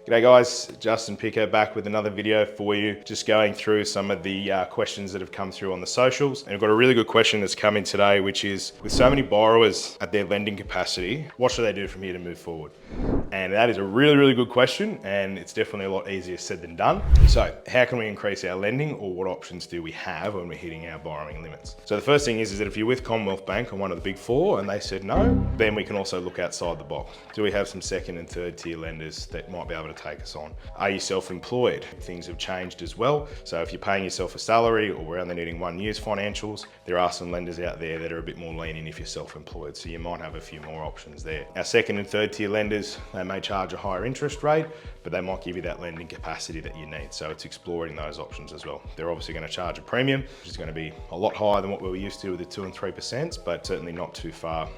G'day guys, Justin Picker back with another video for you. Just going through some of the questions that have come through on the socials. And I've got a really good question that's come in today, which is, with so many borrowers at their lending capacity, what should they do from here to move forward? And that is a really, really good question, and it's definitely a lot easier said than done. So how can we increase our lending, or what options do we have when we're hitting our borrowing limits? So the first thing is that if you're with Commonwealth Bank or one of the big four and they said no, then we can also look outside the box. Do we have some second and third tier lenders that might be able to take us on? Are you self-employed? Things have changed as well. So if you're paying yourself a salary or we're only needing 1 year's financials, there are some lenders out there that are a bit more lenient if you're self-employed. So you might have a few more options there. Our second and third tier lenders, they may charge a higher interest rate, but they might give you that lending capacity that you need. So it's exploring those options as well. They're obviously going to charge a premium, which is going to be a lot higher than what we were used to with the 2 and 3%, but certainly not too far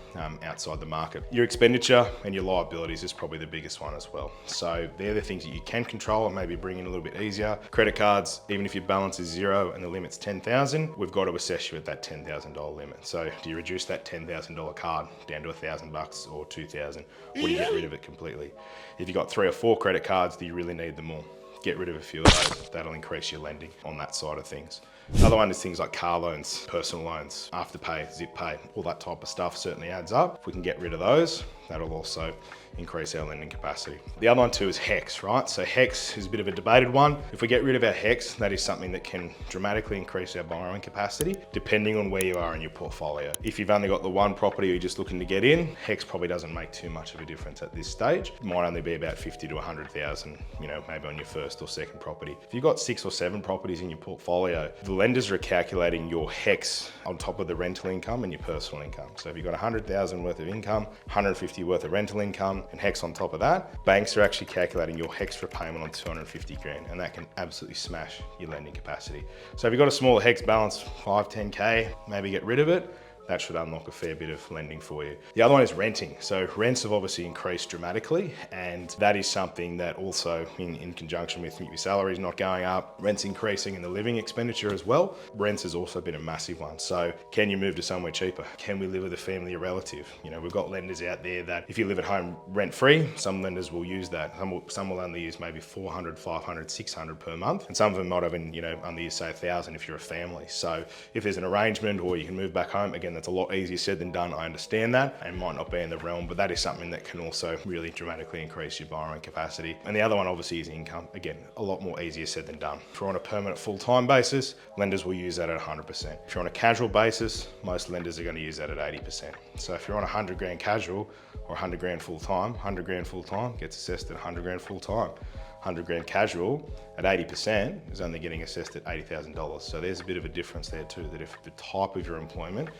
outside the market. Your expenditure and your liabilities is probably the biggest one as well. So they're the things that you can control and maybe bring in a little bit easier. Credit cards, even if your balance is zero and the limit's 10,000, we've got to assess you at that $10,000 limit. So do you reduce that $10,000 card down to $1,000 or 2,000, or do you get rid of it completely? If you've got 3 or 4 credit cards, do you really need them all? Get rid of a few of those. That'll increase your lending on that side of things. Another one is things like car loans, personal loans, Afterpay, Zip Pay, all that type of stuff certainly adds up. If we can get rid of those, that'll also increase our lending capacity. The other one too is HEX, right? So HEX is a bit of a debated one. If we get rid of our HEX, that is something that can dramatically increase our borrowing capacity, depending on where you are in your portfolio. If you've only got the one property or you're just looking to get in, HEX probably doesn't make too much of a difference at this stage. It might only be about 50 to 100,000, maybe on your first or second property. If you've got 6 or 7 properties in your portfolio, the lenders are calculating your HEX on top of the rental income and your personal income. So if you've got 100,000 worth of income, 150 worth of rental income, and HEX on top of that, banks are actually calculating your HEX repayment on 250 grand, and that can absolutely smash your lending capacity. So if you've got a smaller HEX balance, 5, 10K, maybe get rid of it. That should unlock a fair bit of lending for you. The other one is renting. So rents have obviously increased dramatically, and that is something that also in conjunction with your salaries not going up, rents increasing and the living expenditure as well. Rents has also been a massive one. So can you move to somewhere cheaper? Can we live with a family or relative? We've got lenders out there that if you live at home rent-free, some lenders will use that. Some will only use maybe 400, 500, 600 per month. And some of them might even, only use say 1,000 if you're a family. So if there's an arrangement or you can move back home, again, that's a lot easier said than done. I understand that, and might not be in the realm, but that is something that can also really dramatically increase your borrowing capacity. And the other one obviously is income. Again, a lot more easier said than done. If you're on a permanent full-time basis, lenders will use that at 100%. If you're on a casual basis, most lenders are going to use that at 80%. So if you're on 100 grand casual or 100 grand full-time, 100 grand full-time gets assessed at 100 grand full-time. 100 grand casual at 80% is only getting assessed at $80,000. So there's a bit of a difference there too, that if the type of your employment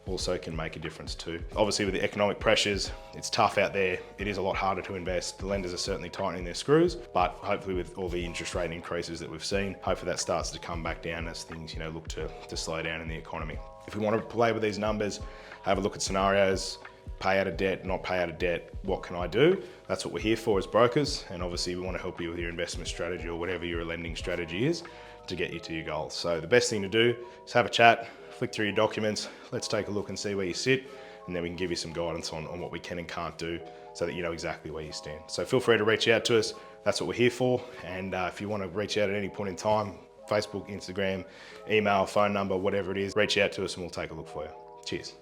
also can make a difference too. Obviously with the economic pressures, it's tough out there. It is a lot harder to invest. The lenders are certainly tightening their screws, but hopefully with all the interest rate increases that we've seen, hopefully that starts to come back down as things look to slow down in the economy. If we want to play with these numbers, have a look at scenarios, pay out of debt, not pay out of debt, what can I do? That's what we're here for as brokers, and obviously we want to help you with your investment strategy or whatever your lending strategy is to get you to your goals. So the best thing to do is have a chat, flick through your documents, let's take a look and see where you sit, and then we can give you some guidance on what we can and can't do so that you know exactly where you stand. So feel free to reach out to us. That's what we're here for. And if you want to reach out at any point in time, Facebook, Instagram, email, phone number, whatever it is, reach out to us and we'll take a look for you. Cheers.